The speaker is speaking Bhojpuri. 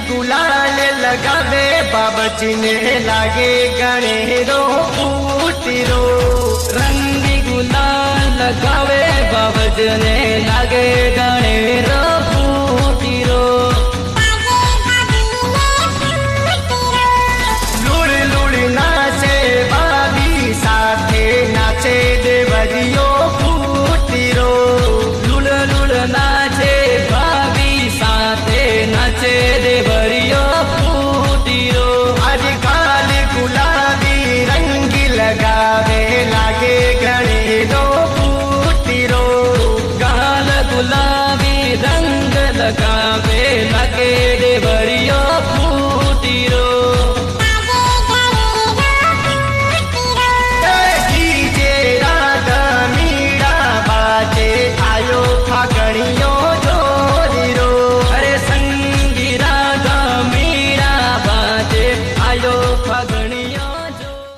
गुलाल लगावे बाबजी ने लागे गणेरो फूटीरो। रंग गुलाल लगावे बाबजी ने लागे गणेरो फूटीरो। लूड़ लूड़ नाचे बाबी साथे नाचे देवरियो फूटीरो। लूड़ लूड़ नाचे बाबी साथे नाचे देवरियो फूटीरो। आज काल गुलाबी रंग लगावे लागे गणेरो फूटीरो। गाल गुलाबी रंग लगावे लगे देवरियो फूटीरो। डीजे राधा मीरा बाजे आयो फागणियो जोरीरो। अरे संगी राधा मीरा बाजे आयो फग